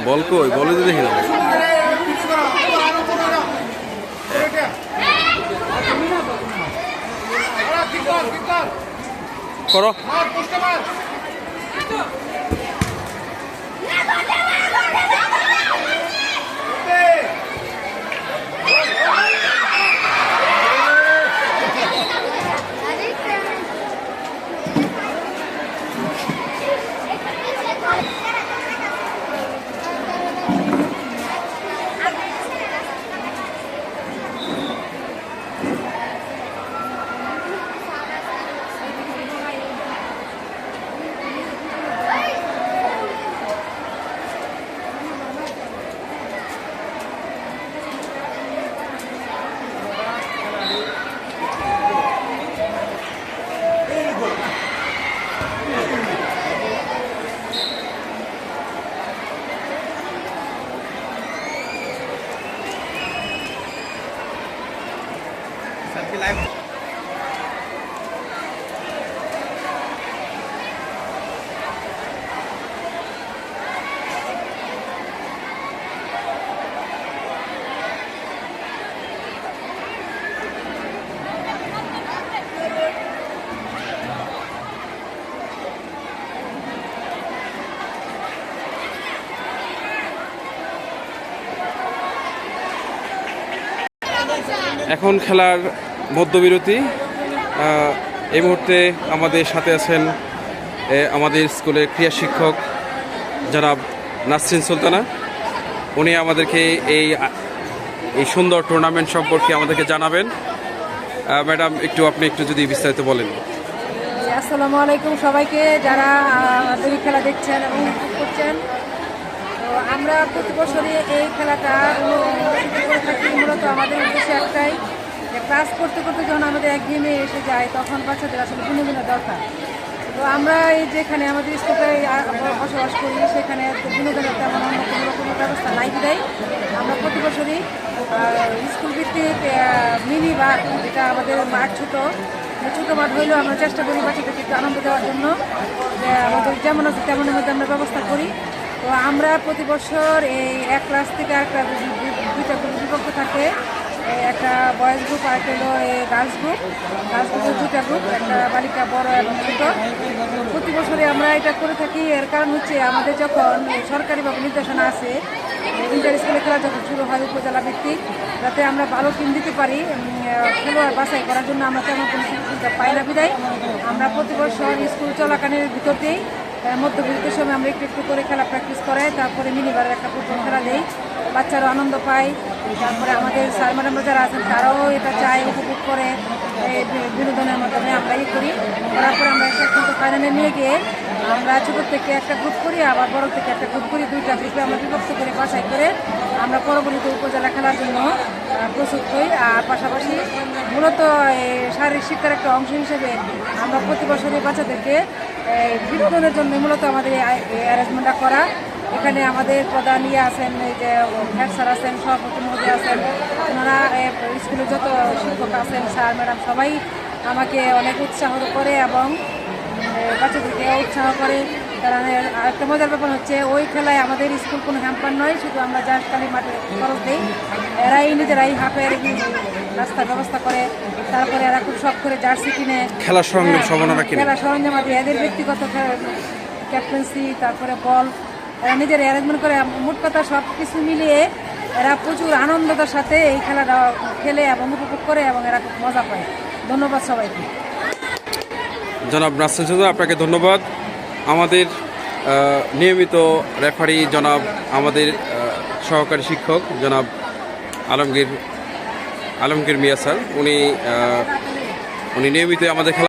বল কই বলে তো দেখি না করো এখন খেলার মধ্যবিরতি। এই মুহূর্তে আমাদের সাথে আছেন আমাদের স্কুলের ক্রীড়া শিক্ষক জনাব নাসরিন সুলতানা। উনি আমাদেরকে এই সুন্দর টুর্নামেন্ট সম্পর্কে আমাদেরকে জানাবেন। ম্যাডাম আপনি একটু যদি বিস্তারিত বলেন। আসসালামু আলাইকুম সবাইকে, যারা আমাদের খেলা দেখছেন এবং উপভোগ করছেন। তো আমরা প্রতি বছরই এই খেলাটা করে থাকি। মূলত আমাদের উদ্দেশ্য একটাই যে ক্লাস করতে করতে যখন আমাদের একঘেয়েমে এসে যায় তখন বাচ্চাদের আসলে বিনোদনের দরকার। তো আমরা এই যেখানে আমাদের স্কুলে বসবাস করি সেখানে বিনোদনের তেমন অন্য কোনো রকমের ব্যবস্থা নাই বিদায় আমরা প্রতি বছরই স্কুল ভিত্তিক মিনি মাঠ, যেটা আমাদের মাঠ ছোটো মাঠ হইলেও আমরা চেষ্টা করি বাচ্চাদেরকে একটু আনন্দ দেওয়ার জন্য। আমাদের যেমন আছে তেমনের মধ্যে আমরা ব্যবস্থা করি। তো আমরা প্রতি বছর এই এক ক্লাস থেকে আরেকটা দুইটা গ্রুপ বিভক্ত থাকে, একটা বয়েজ গ্রুপ আর একটা হলো গার্লস গ্রুপের দুটা গ্রুপ, একটা বালিকা বড় এবং ছোটো। প্রতি বছরে আমরা এটা করে থাকি। এর কারণ হচ্ছে আমাদের যখন সরকারিভাবে নির্দেশনা আছে ইন্টার স্কুলে খেলা যখন শুরু হয় উপজেলা ভিত্তিক, যাতে আমরা ভালো টিম দিতে পারি, খেলোয়াড় বাছাই করার জন্য আমরা তেমন কোনো সুবিধা পাই না বিদায় আমরা প্রতি বছর স্কুল চলাকালীন ভিতরতেই মধ্যবিরতির সময় আমরা একটু করে খেলা প্র্যাকটিস করাই, তারপরে মিনিবারের একটা ফুটবল খেলা দেই, বাচ্চারা আনন্দ পায়। তারপরে আমাদের স্যার ম্যাডামরা যারা আছেন তারাও এটা চায়, উপভোগ করে। বিনোদনের মাধ্যমে আমরা করি। তারপরে আমরা কিন্তু ফাইনালে নিয়ে গিয়ে আমরা ছোটোর থেকে একটা গ্রুপ করি, আবার বড় থেকে একটা গ্রুপ করি। দুইটা গ্রুপে আমরা বিভক্ত করে বাছাই করে আমরা পরবর্তীতে উপজেলা খেলার জন্য প্রস্তুত হই। আর পাশাপাশি মূলত শারীরিক শিক্ষার একটা অংশ হিসেবে আমরা প্রতি বছরই বাচ্চাদেরকে বিনোদনের জন্য মূলত আমাদের অ্যারেঞ্জমেন্টটা করা। এখানে আমাদের প্রধান আছেন, এই যে হেড স্যার আছেন, সভাপতি মহোদয় আছেন, ওনারা স্কুলের যত শিক্ষক আছেন, স্যার ম্যাডাম সবাই আমাকে অনেক উৎসাহ করে এবং বাচ্চাদেরকে উৎসাহ করে। কারণ একটা মজার ব্যাপার হচ্ছে ওই খেলায় আমাদের স্কুল কোনো হ্যাম্পার নয়, শুধু আমরা জাস্ট খালি মাঠে খরচ দিই। এরাই নিজেরাই হাফের রাস্তার ব্যবস্থা করে, তারপরে এরা খুব শখ করে জার্সি কিনে খেলার সরঞ্জাম আছে, এদের ব্যক্তিগত ক্যাপ্টেন্সি, তারপরে বল এরা নিজের অ্যারেঞ্জমেন্ট করে। মোট কথা সব কিছু মিলিয়ে এরা প্রচুর আনন্দতার সাথে এই খেলাটা খেলে এবং উপভোগ করে এবং এরা খুব মজা পায়। ধন্যবাদ সবাইকে। জনাব নাসরিন সুলতানা, আপনাকে ধন্যবাদ। আমাদের নিয়মিত রেফারি জনাব আমাদের সহকারী শিক্ষক জনাব আলমগীর মিয়া স্যার, উনি নিয়মিত আমাদের